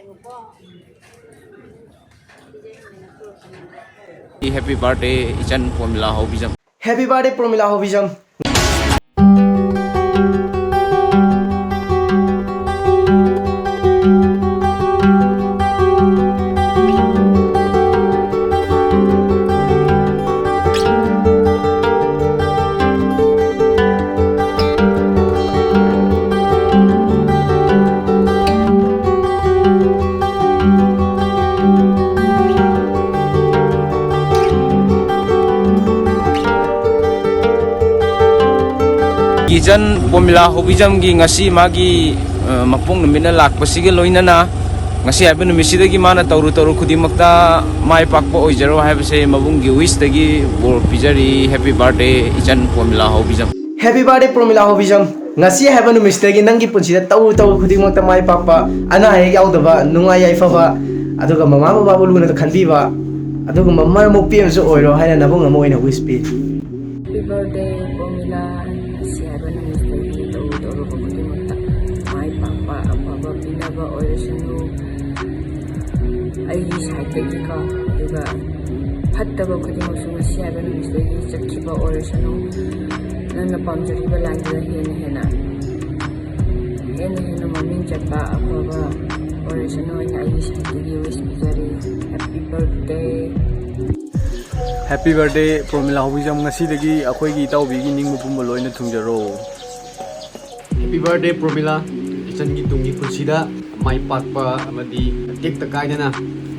Happy birthday, Ichan Pomila Hobijam. Happy birthday, Promila Hobijam. Ichan Pomila Hobijam gi ngasi magi mapung numina lakpasige loinana ngasi habi numisidagi mana tauru khudimakta mai pakpa oijaro habse mabunggi wish dagi bor pijari. Happy birthday Ichan Pomila Hobijam. Happy birthday, Promila Hobijam. Ngasi habi numisdagi nangi punsida tauru khudimakta mai pakpa ana hay yaudaba nungai yaifaba aduga mama baba luna khanbiba aduga mamma mo piamso oiro haina nabung amo ina wish pi. Happy birthday, Pomila. I saitagika duga fattaba khudimoksu ngasi haiba numisdagi chakhiba oirasanu nangna pamjariba lanjida hena maming chatpa afaba oirasanu aina ai saitagi wish pijari. Happy birthday. Happy birthday, Promila Hobijam. Ngasidagi akhoi tawbigi ningmu pumba loina thungjaro. Happy birthday, Promila. Ichan gi tungi punsida mai pakpa amadi tek takaidana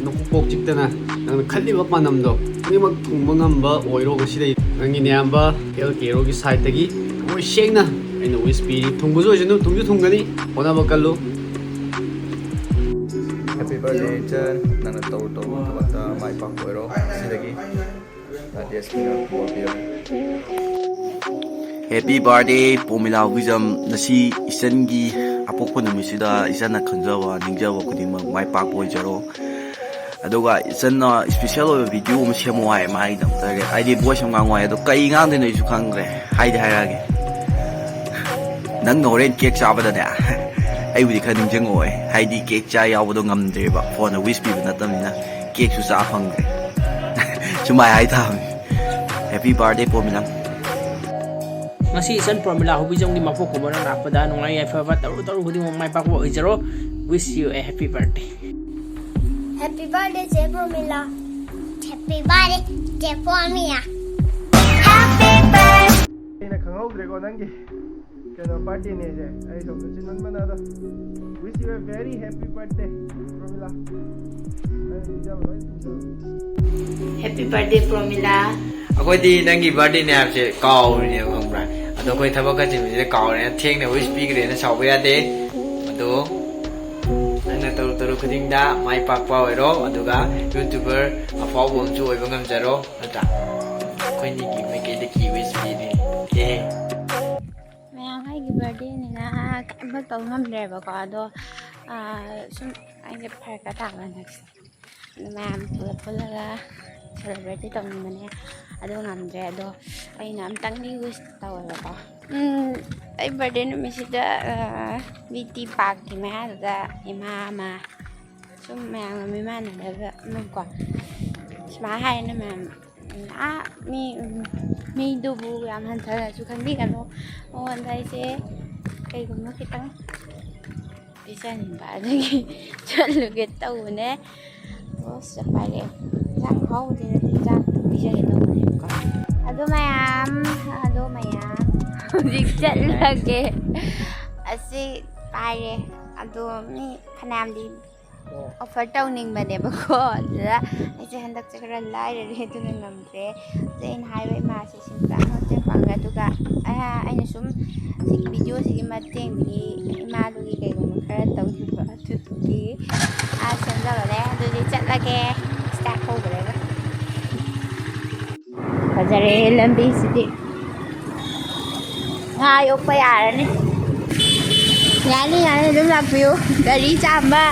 nokpok chiktana nang khalliba panamdo nimak thungba ngamba oiro gasida nangi neamba LKRO gi side tagi oi shengna aina wish pi thungbu jo jenu thunggani ona bakallu. Happy birthday, Ichan. Nana tau tabata mai pak oiro sidagi. Happy birthday, Pomila Hobijam. Nasi Ichan gi apokpa numisida Ichan na khanjawa ningjawa khudimak mai pak oijaro. Aduga Ichan na special video ma semo ai mai dam tare ID voice ngangwai ado kai ngang de isu khangre haide hairage nang noren cake chabada ne ai budi khaning jengoi haidi cake cha yawdo ngamde ba phone wish pi na tamina cake su sa phangre chumai ai tham. Happy birthday, Pomila. Ngasi Ichan Pomila Hobijam gi mapok ko na rapada nungai yaifaba taru khudimok mai pakpa oijaro. Wish you a happy birthday. Happy birthday, Pomila. Happy birthday, Pomila. Happy birthday. Ina khanghaudrego nangi kena party ne je ai somna chinan manada. Wish you a very happy birthday, Promila. Happy birthday, Promila. अखोदी नंगी birthday ने आपसे Kauri ने खंब्रा अदो कोई थबक का जिम्मे Kauri ने थेंग ने विश पी करे ने साउबे यादे अदो नंगा तरु खुदिंग दा माई पाकपा ओइरो अदुगा यूट्यूबर अफाव बोंजु ओइबो ngamjaro नता कोई नि की मेके दे की विश पी ने के मैम हाई बर्थडे ने ना कब तौ ngamdre ba ko ado sum ai ge phar ka ta ba next ma'am पुला celebrate tawninane ado ngamdre ado aina amtangni wish tawala ko ai birthday numisida VT Park ki ma da imama sum ma mi mana daga mun ko sma hai na mam mi dubu yam han thara su kan bi kanu on dai se kai gum no kitang bisa nimba dagi chalu ge tawne o sa pare sang hau de jang bisa itu ko ado mayam zik chat lage asi pare ado mi khanam di offer tawning bane ba ko da ai handak chakra lai re tu ngamre zain highway ma se sinta hote panga tu ga ai sum sig video sig mateng bi ma du gi kai gum khara tawni ba tu ki senda le du di chat lage start ho gare ga fajare lambi sidi ngai opa yarane yani dum la view gari chamba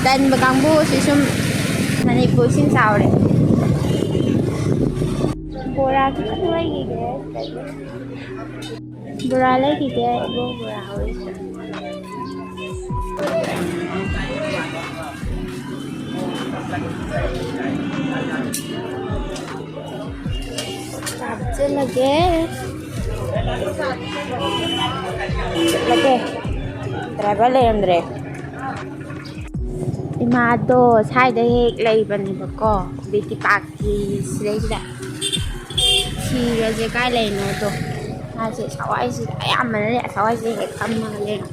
dan bagangbu sisum Manipur sin saure bora kita lagi guys bora lagi guys bora ꯆꯠꯂꯒꯦ driver ꯂꯩꯔꯝꯗ꯭ꯔꯦ 이마도 사이다 ꯍꯦꯛ ꯂꯩꯕꯅꯦꯕꯀꯣ ꯕꯤꯇꯤ ꯄꯥꯛꯀꯤ ꯁꯤꯗꯩꯁꯤꯗ ꯊꯤꯔꯁꯦ ꯀꯥꯏ ꯂꯩꯅꯣꯗꯣ ꯃꯥꯁꯦ ꯁꯋꯥꯏꯁꯤꯗ ꯑꯌꯥꯝꯕꯅꯅꯦ ꯁꯋꯥꯏꯁꯦ ꯍꯦꯛ ꯐꯝꯃꯒ ꯂꯩꯔꯦ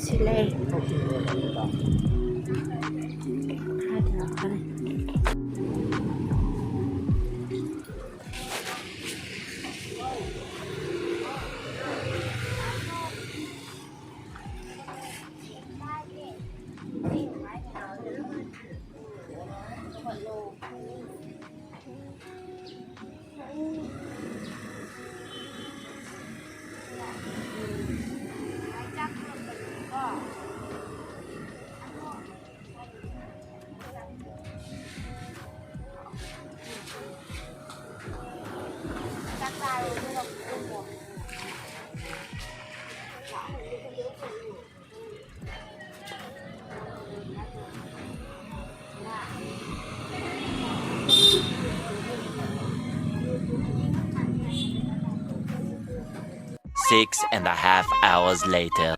ꯁꯤ ꯂꯩ Six and a half hours later.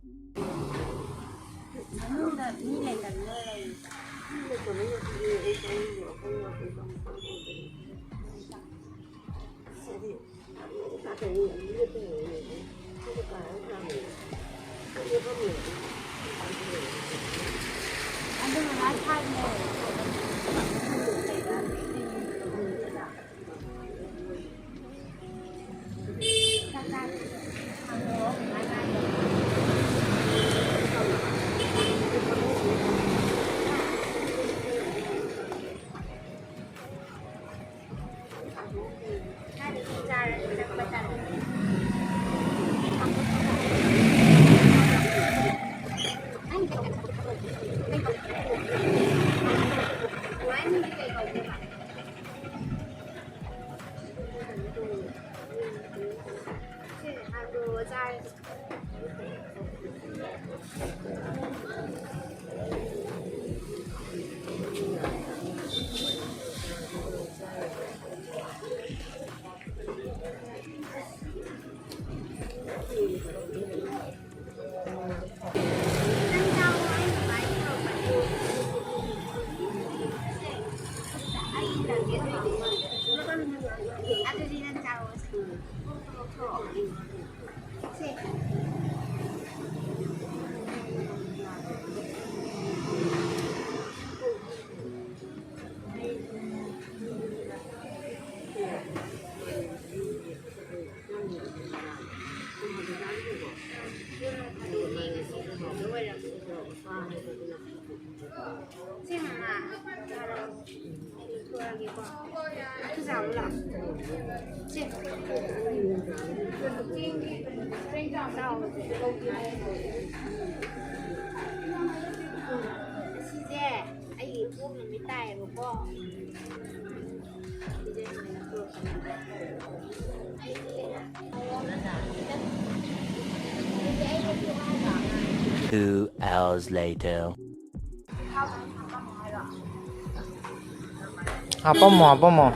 Two hours later. Hapamo.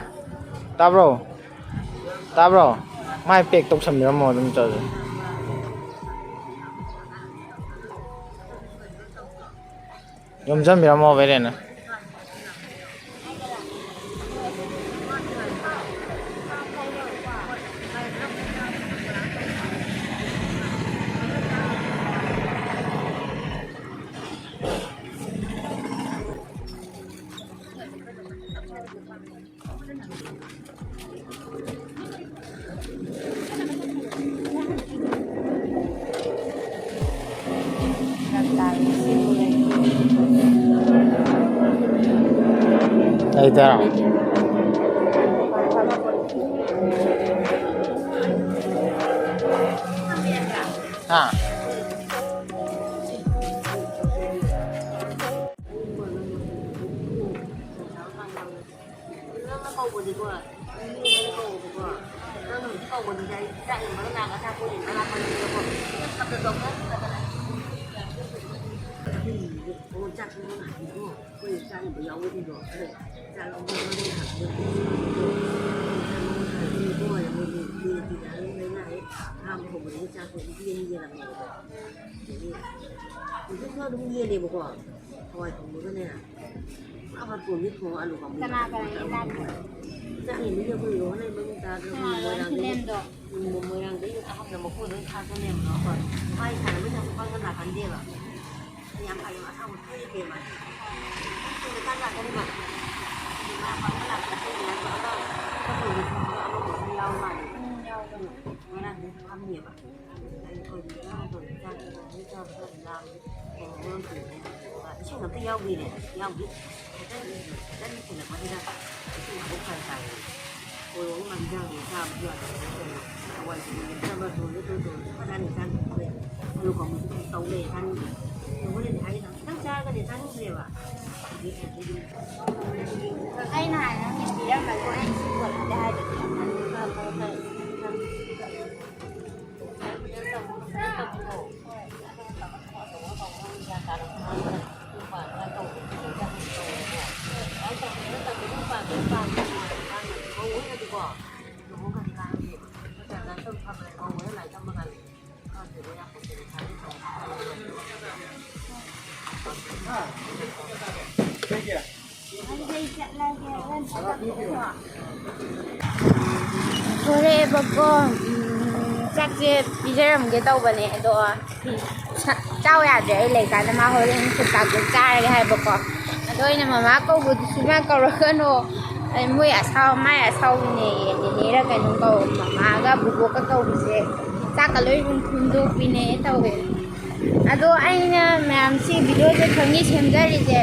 Tabro. Mai pek tok samiramo dum chal. Yom samiramo verena. Ahí está. Ah. 会家里不要我这种，家里我这个很多，多然后你那他们我们家属一点点了没有的，你说都一点不过，我同我个呢，阿爸做你做阿路讲，在你这个有那门家的我让这个他们么不能看着那么好，我一看没想放个哪饭店了。yang paling asal itu dia mas. Kita kan nggak ada mas. Apa nak kita dia kalau kita boleh kalau kita jauh mas. Mana kami ya pak. Kalau kita kalau kita berjalan orang tu, itu nak jauh ni, jauh ni. Kita ni kita mana dah itu bukan saya. Orang mana jauh jauh jauh. Awal kita berjalan itu kadang kita kalau kamu tahu deh kan. Cái này nó chỉ là phải của anh xin quần ra được 그래갖고 짝지 비자람 게 떠보네 너 cháu để lấy cái mà hồi lên thực tập được trai hay bọc đôi này mà má câu bút chúng ta câu rồi nó mỗi à sau mai à sau này để ra cái nông câu mà má cái bút cái câu bút sẽ chắc cái lối phun đồ pin này tao về đó anh làm xí video cho thằng nhí xem ra đi chứ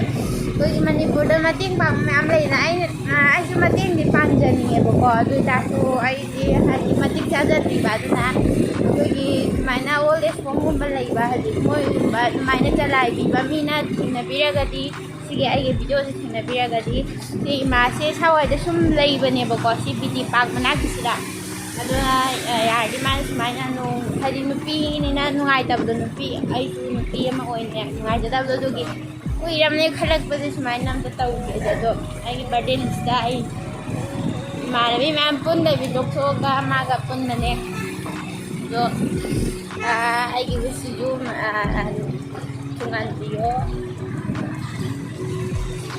tôi mà đi bút mà tiếng bằng làm lấy này anh sẽ mà tiếng đi pan chân nhỉ bọc tôi ta số ai đi hay mà tiếng cha ra đi bắt na tôi mà na old age home cũng lấy ba thì mỗi mà na trả lại đi ba mình na bây giờ đi sige ai video sẽ thằng bây giờ đi thì mà sẽ sau ấy để sum lấy bên này bọc xí bị park mà na cái gì đó यार demand सुमाइना no हरी नुपी निना नुंगाई तब दो नुपी आई सु नुपी अमा ओइने नुंगाई जदा दो दोगी कोई रमने खलक बजे सुमाइना हम तो तौ के दो आई की बर्थडे लिस्ट आई मारवी मैम पुन दे भी डॉक्टर का मागा पुन ने जो आई की विश यू tungan दियो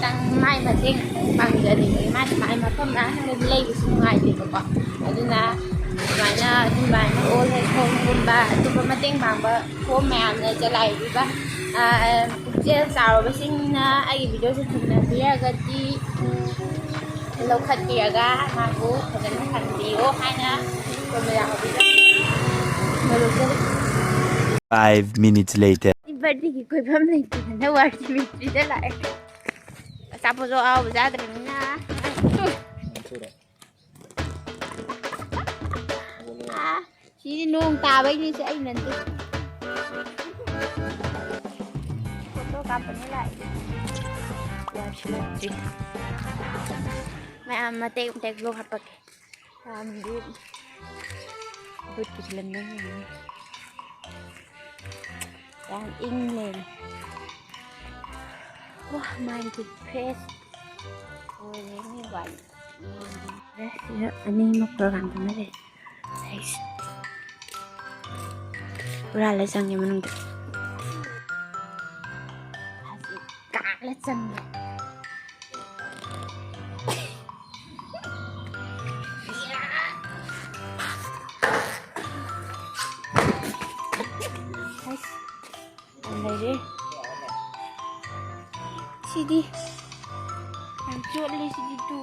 tăng mai mà tiếng bằng giờ thì mai mà không đã nên lấy cái sungai thì có aduna mana dimana oleh komba tu pemating bangba ko man je lai di ba je sao ba sing na ai video se thuna dia ga di lo khat dia ga ma ko khadan khan dio haina ko me ya hobi 5 minutes later. Birthday की कोई बम नहीं थी ना ward में इधर लाए सापो जो आओ बजा दे ना chỉ nuông ta bấy đi sẽ anh lần thứ tôi cặp với lại mẹ mà teg luôn hấp bạc làm đi bứt cái lần đó đang in lên wah main depressed ôi như vậy anh em một program tầm này guys udah lesang yang menunggu kak lesang guys andai deh sini hancur li sini tu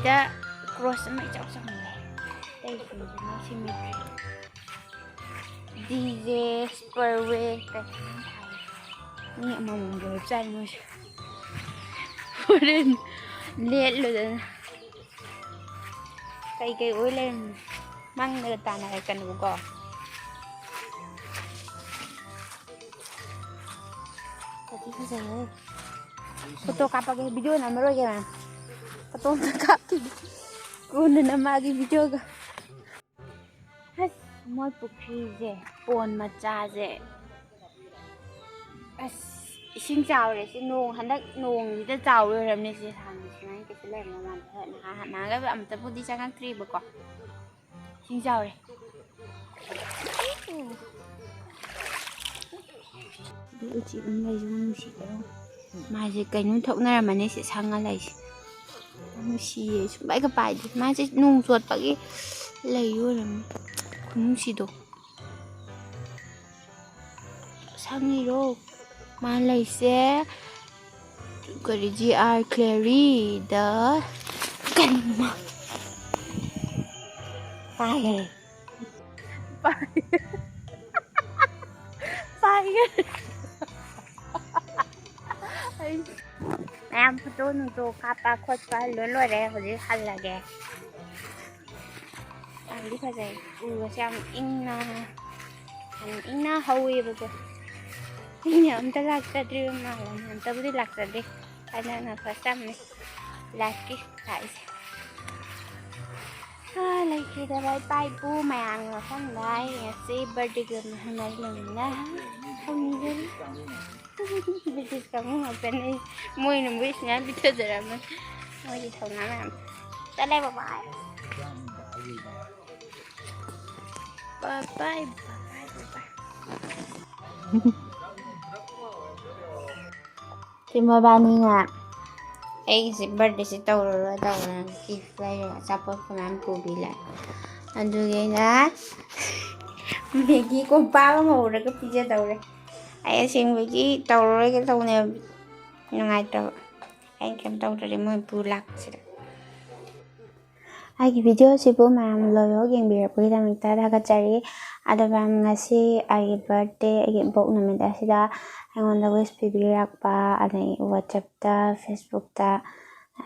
đã cross mấy cháu xong rồi đây là nó symmetry DJ Spurway cái nhẹ mà mình vừa chạy rồi lên lên rồi cây ối lên mang người ta này cần của cỏ cái gì vậy photo capa cái video nào mới rồi kìa ꯃꯇꯣꯝꯇ ꯀꯥꯞꯈꯤꯗꯦ ꯀꯣꯟꯅꯅ ꯃꯥꯒꯤ ꯚꯤꯗꯤꯑꯣꯒ ꯑꯁ ꯃꯣꯏ ꯄꯨꯈ꯭ꯔꯤꯁꯦ pond ꯃꯆꯥꯁꯦ ꯑꯁ ꯏꯁꯤꯡ ꯆꯥꯎꯔꯦ ꯁꯤ ꯍꯟꯗꯛ ꯅꯣꯡꯁꯤꯗ ꯆꯥꯎꯔ ꯑꯣꯏꯔꯝꯅꯦ ꯁꯤ ꯍꯥꯟꯅ ꯁꯨꯃꯥꯏꯅ ꯀꯩꯁꯨ ꯂꯩꯔꯝꯃ ꯃꯥꯟꯗ ꯅꯍꯥꯟꯒ ꯑꯃꯇꯕꯨꯗꯤ ꯆꯪꯉꯛꯇ꯭ꯔꯤꯕꯀꯣ ꯏꯁꯤꯡ ꯆꯥꯎꯔꯦ ꯑꯗꯨ ꯎꯆꯦꯛ ꯑꯃ ꯂꯩꯁꯨ ꯅꯨꯡꯁꯤꯕꯔꯣ ꯃꯥꯁꯦ ꯀꯩꯅꯣꯝ ꯊꯣꯛꯅꯔꯝꯃꯅꯤ ꯁꯤ ꯁꯪꯉ ꯂꯩꯁꯦ ꯅꯨꯡꯁꯤꯌꯦ ꯁꯨꯡꯄꯥꯏꯒ ꯄꯥꯏꯗꯦ ꯃꯥꯁꯦ ꯅꯣꯡ ꯆꯣꯠꯄꯒꯤ ꯂꯩ ꯑꯣꯏꯔꯝꯃꯤ ꯈꯨꯅꯨꯡꯁꯤꯗꯣ ꯁꯪꯉꯤꯔꯣ ꯃꯥ ꯂꯩꯁꯦ ꯀꯔꯤ GR Clary-ꯗ ꯀꯩꯅꯣ ꯄꯥꯏꯈꯔꯦ ꯃꯌꯥꯝ ꯐꯣꯇꯣ ꯅꯨꯡꯇꯣ ꯀꯥꯞꯄ ꯈꯣꯠꯄ ꯂꯣꯏ ꯂꯣꯏꯔꯦ ꯍꯧꯖꯤꯛ ꯍꯜꯂꯒꯦ ꯌꯥꯝꯗꯤ ꯐꯖꯩ ꯎꯕꯁꯦ ꯌꯥꯝ ꯏꯪꯅ ꯍꯧꯋꯦꯕꯀꯣ ꯃꯤꯅ ꯑꯝꯇ ꯂꯥꯛꯆꯗ꯭ꯔꯤꯕ ꯃꯥꯜꯂꯦ ꯑꯝꯇꯕꯨꯗꯤ ꯂꯥꯛꯆꯗꯦ ꯍꯟꯗꯛꯅ ꯐꯥꯔꯁ ꯇꯥꯏꯝꯅꯦ ꯂꯥꯏꯐꯀꯤ ꯂꯥꯛꯏꯁꯦ ꯂꯩꯈꯤꯗꯕ ꯏꯄꯥ ꯏꯄꯨ ꯃꯌꯥꯝꯒꯤ ꯃꯐꯝꯗ ꯑꯩ ꯉꯁꯤ ꯕꯔꯊꯗꯦꯒꯤ ꯃꯔꯤ ꯂꯩꯅ ꯍꯧꯅꯤꯡꯖꯔꯤ ꯕ꯭ꯔꯤꯇꯤꯁ ꯀꯥꯡꯕꯨ ꯉꯥꯛꯇꯅꯦ ꯃꯣꯏꯅꯕꯨ ꯁꯨꯃꯥꯏꯅ ꯄꯤꯊꯖꯔꯝꯃꯅꯤ ꯃꯣꯏꯒꯤ ꯊꯧꯅꯥ ꯃꯌꯥꯝ ꯆꯠꯂꯦ ꯕꯕꯥꯏ ꯕꯕꯥꯏ ꯃꯕꯥꯅꯤꯅ ꯑꯩꯒꯤꯁꯦ ꯕꯔꯊꯗꯦꯁꯦ ꯇꯧꯔꯔꯣꯏ ꯇꯧꯔꯒ ꯒꯤꯐ ꯂꯩꯔꯒ ꯑꯆꯥꯄꯣꯠꯀ ꯃꯌꯥꯝ ꯄꯨꯕꯤ ꯂꯥꯛꯑꯦ ꯑꯗꯨꯒꯤ ꯑꯩꯅ ꯃꯦꯒꯤ ꯀꯣꯝꯄꯥꯛ ꯑꯃ ꯍꯧꯔꯒ ꯄꯤꯖꯗꯧꯔꯦ ꯑꯩ ꯑꯁꯦꯡꯕꯒꯤ ꯇꯧꯔꯔꯣꯏꯒ ꯇꯧꯅꯦꯕ ꯅꯨꯡꯉꯥꯏꯇ꯭ꯔꯕ ꯑꯩꯅ ꯀꯩꯝ ꯇꯧꯗ꯭ꯔꯗꯤ ꯃꯣꯏ ꯄꯨ ꯂꯥꯛꯄꯁꯤꯗ ꯑꯩꯒꯤ ꯚꯤꯗꯤꯑꯣꯁꯤꯕꯨ ꯃꯌꯥꯝ ꯂꯣꯏꯅꯃꯛ ꯌꯦꯡꯕꯤꯔꯛꯄꯒꯤꯗꯃꯛꯇ ꯊꯥꯒꯠꯆꯔꯤ ꯑꯗꯨꯒ ꯉꯁꯤ ꯑꯩꯒꯤ ꯕꯥꯔꯊꯗꯦ ꯑꯩꯒꯤ ꯏꯄꯣꯛ ꯅꯨꯃꯤꯠ ꯑꯁꯤꯗ ꯑꯩꯉꯣꯟꯗ ꯋꯤꯁ ꯄꯤꯕꯤꯔꯛꯄ ꯑꯗꯒꯤ ꯋꯥꯆꯞꯇ ꯐꯦꯁꯕꯨꯛꯇ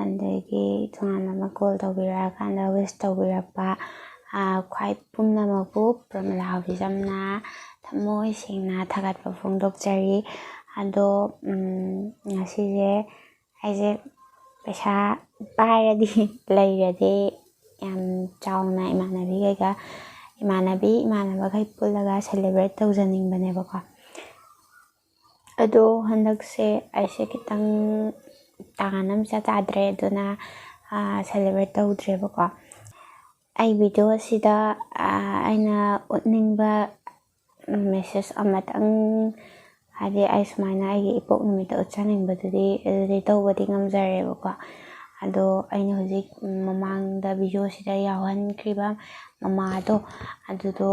ꯑꯗꯒꯤ ꯇꯣꯉꯥꯟꯅ ꯀꯣꯜ ꯇꯧꯕꯤꯔꯛꯑꯀꯥꯟꯗ ꯋꯤꯁ ꯇꯧꯕꯤꯔꯛꯄ ꯈ꯭ꯋꯥꯏ ꯄꯨꯝꯅꯃꯛꯄꯨ ꯄ꯭ꯔꯃꯤꯂꯥ ꯍꯣꯕꯤꯖꯝꯅ ꯊꯃꯣꯏ ꯁꯦꯡꯅ ꯊꯥꯒꯠꯄ ꯐꯣꯡꯗꯣꯛꯆꯔꯤ ꯑꯗꯣ ꯉꯁꯤꯁꯦ ꯑꯩꯁꯦ ꯄꯩꯁꯥ ꯄꯥꯏꯔꯗꯤ ꯂꯩꯔꯗꯤ ꯌꯥꯝ ꯆꯥꯎꯅ ꯏꯃꯥꯟꯅꯕꯈꯩ ꯄꯨꯜꯂꯒ ꯁꯦꯂꯦꯕ꯭ꯔꯦꯠ ꯇꯧꯖꯅꯤꯡꯕꯅꯦꯕꯀோ ꯑꯗꯣ ꯍꯟꯗꯛꯁꯦ ꯑꯩꯁꯦ ꯈꯤꯇꯪ ꯇꯥꯟ ꯑꯃ ꯆꯥꯗ꯭ꯔꯦ ꯑꯗꯨꯅ ꯁꯦꯂꯦꯕ꯭ꯔꯦꯠ ꯇꯧꯗ꯭ꯔꯦꯕꯀꯣ ꯑꯩ ꯚꯤꯗꯤꯑꯣꯁꯤꯗ ꯑꯩꯅ ꯎꯠꯅꯤꯡꯕ ꯃꯦꯁꯦꯖ ꯑꯃꯇꯪ ꯍꯥꯏꯗꯤ ꯑꯩ ꯁꯨꯃꯥꯏꯅ ꯑꯩꯒꯤ ꯏꯄꯣꯛ ꯅꯨꯃꯤꯠꯇ ꯎꯠꯆꯅꯤꯡꯕꯗꯨꯗꯤ ꯇꯧꯕꯗꯤ ꯉꯝꯖꯔꯦꯕꯀꯣ ꯑꯗꯣ ꯑꯩꯅ ꯍꯧꯖꯤꯛ ꯃꯃꯥꯡꯗ ꯚꯤꯗꯤꯑꯣꯁꯤꯗ ꯌꯥꯎꯍꯟꯈ꯭ꯔꯤꯕ ꯃꯃꯥꯗꯣ ꯑꯗꯨꯗꯣ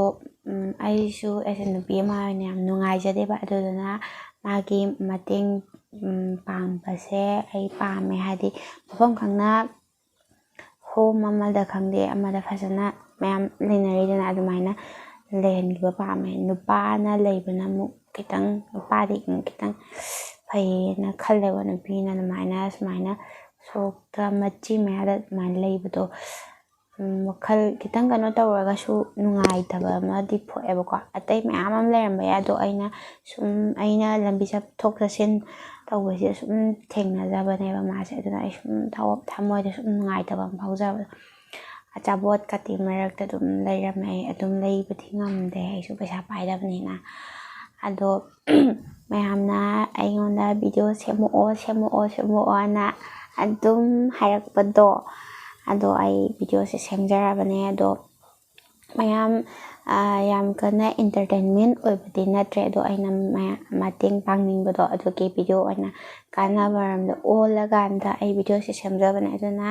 ꯑꯩꯁꯨ ꯑꯦꯁ ꯑꯦ ꯅꯨꯄꯤ ꯑꯃ ꯑꯣꯏꯅ ꯌꯥꯝ ꯅꯨꯡꯉꯥꯏꯖꯗꯦꯕ ꯑꯗꯨꯗꯨꯅ ꯃꯥꯒꯤ ꯃꯇꯦꯡ ꯄꯥꯡꯕꯁꯦ ꯑꯩ ꯄꯥꯝꯃꯦ ꯍꯥꯏꯗꯤ ꯃꯐꯝ ꯈꯪꯅ ꯍꯣꯝ ꯑꯃꯗ ꯈꯪꯗꯦ ꯑꯃꯗ ꯐꯖꯅ ꯃꯌꯥꯝ ꯂꯩꯅꯔꯤꯗꯅ ꯑꯗꯨꯃꯥꯏꯅ ꯂꯩꯍꯟꯈꯤꯕ ꯄꯥꯝꯃꯦ ꯅꯨꯄꯥꯅ ꯂꯩꯕꯅ ꯑꯃꯨꯛ ꯈꯤꯇꯪ ꯅꯨꯄꯥꯗꯤ ꯈꯤꯇꯪ ꯐꯩꯌꯦꯅ ꯈꯜꯂꯦꯕ ꯅꯨꯄꯤꯅ ꯁꯨꯃꯥꯏꯅ ꯁꯣꯔꯣꯛꯇ ꯃꯆꯤ ꯃꯌꯥꯗ ꯑꯗꯨꯃꯥꯏꯅ ꯂꯩꯕꯗꯣ ꯋꯥꯈꯜꯈꯤꯇꯪ ꯀꯩꯅꯣ ꯇꯧꯔꯒꯁꯨ ꯅꯨꯡꯉꯥꯏꯇꯕ ꯑꯃꯗꯤ ꯊꯣꯛꯑꯦꯕꯀꯣ ꯑꯇꯩ ꯃꯌꯥꯝ ꯑꯃ ꯂꯩꯔꯝꯕ ꯌꯥꯏ ꯑꯗꯣ ꯑꯩꯅ ꯂꯝꯕꯤ ꯆꯠꯊꯣꯛ ꯆꯠꯁꯤꯟ ꯇꯧꯕꯁꯤꯗ ꯁꯨꯝ ꯊꯦꯡꯅꯖꯕꯅꯦꯕ ꯃꯥꯁꯦ ꯑꯗꯨꯅ ꯑꯩ ꯁꯨꯝ ꯊꯃꯣꯏꯗ ꯁꯨꯝ ꯅꯨꯡꯉꯥꯏꯇꯕ ꯑꯃ ꯐꯥꯎꯖꯕꯗꯣ ꯑꯆꯥꯄꯣꯠ ꯀꯥꯇꯤ ꯃꯔꯛꯇ ꯑꯗꯨꯝ ꯂꯩꯔꯝꯃꯦ ꯑꯩ ꯑꯗꯨꯝ ꯂꯩꯕꯗꯤ ꯉꯝꯗꯦ ꯑꯩꯁꯨ ꯄꯩꯁా パイꯗꯕꯅꯤꯅ ꯑꯗꯣ ꯃꯌꯥꯝꯅ ꯑꯩꯉꯣꯟꯗ ꯚꯤꯗꯤꯑꯣ ꯁꯦꯝꯃꯛꯑꯣꯅ ꯑꯗꯨꯝ ꯍꯥꯏꯔꯛꯄꯗꯣ ꯑꯗꯣ ꯑꯩ ꯚꯤꯗꯤꯑꯣꯁꯦ ꯁꯦꯝꯖꯔꯕꯅꯦ ꯑꯗꯣ ꯃꯌꯥꯝ ꯌꯥꯝ ꯀꯟꯅ ꯏꯟꯇꯔꯇꯦꯟꯃꯦꯟ ꯑꯣꯏꯕꯗꯤ ꯅꯠꯇ꯭ꯔꯦ ꯑꯗꯣ ꯑꯩꯅ ꯃꯇꯦꯡ ꯄꯥꯡꯅꯤꯡꯕꯗꯣ ꯑꯗꯨꯒꯤ ꯚꯤꯗꯤꯑꯣ ꯑꯣꯏꯅ ꯀꯥꯟꯅꯕ ꯃꯔꯝꯗ ꯑꯣꯜꯂꯀꯥꯟꯗ ꯑꯩ ꯚꯤꯗꯤꯑꯣꯁꯦ ꯁꯦꯝꯖꯕꯅꯦ ꯑꯗꯨꯅ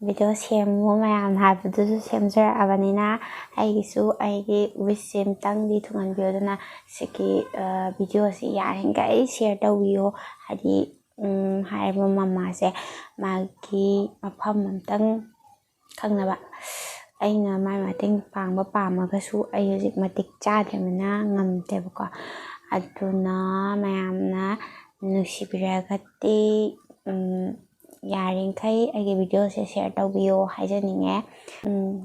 ꯚꯤꯗꯤꯑꯣ ꯁꯦꯝꯃꯨ ꯃꯌꯥꯝ ꯍꯥꯏꯕꯗꯨꯁꯨ ꯁꯦꯝꯖꯔꯛꯑꯕꯅꯤನ ꯑꯩꯒꯤꯁꯨ ꯑꯩꯒꯤ ꯋꯤꯁꯁꯦ ꯑꯃꯇꯪꯗꯤ ꯊꯨꯡꯍꯟꯕꯤꯌꯣ ꯑꯗꯨꯅ ꯁꯤꯒꯤ ꯚꯤꯗꯤꯑꯣꯁꯤ ꯌꯥꯔꯤꯈꯩ ꯁꯤꯌꯔ ꯇꯧꯕꯤꯌꯣ ꯍꯥꯏꯗꯤ ꯍꯥꯏꯔꯤꯕ ꯃꯃꯥꯁꯦ ꯃꯥꯒꯤ ꯃꯐꯝ ꯑꯝꯇꯪ ꯈꯪꯅꯕ ꯑꯩꯅ ꯃꯥꯏ ꯃꯇꯦꯡ ꯄꯥꯡꯕ ꯄꯥꯝꯃꯒꯁꯨ ꯑꯩ ꯍꯧꯖꯤꯛ ꯃꯇꯤꯛ ꯆꯥꯗ꯭ꯔꯕꯅꯤꯅ ꯉꯝꯗꯦꯕꯀꯣ ꯑꯗꯨꯅ ꯃꯌꯥꯝꯅ ꯅꯨꯡꯁꯤꯕꯤꯔꯒꯗꯤ ꯌꯥꯔꯤꯈꯩ ꯑꯩꯒꯤ ꯚꯤꯗꯤꯑꯣꯁꯦ ꯁꯤꯌꯔ ꯇꯧꯕꯤꯌꯣ ꯍꯥꯏꯖꯅꯤꯡꯉꯦ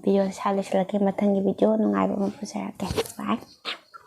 ꯚꯤꯗꯤꯑꯣꯁꯦ ꯂꯣꯏꯁꯤꯜꯂꯛꯀꯦ ꯃꯊꯪꯒꯤ ꯚꯤꯗꯤꯑꯣ ꯅꯨꯡꯉꯥꯏꯕ ꯑꯃ ꯄꯨꯖꯔꯛꯀꯦ ꯕꯥꯏ